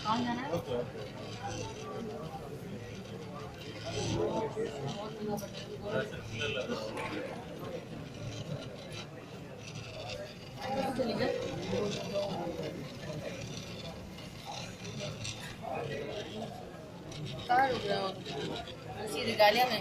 कौन जाना है? कहाँ रुक रहे हो? उसी रिगालिया में।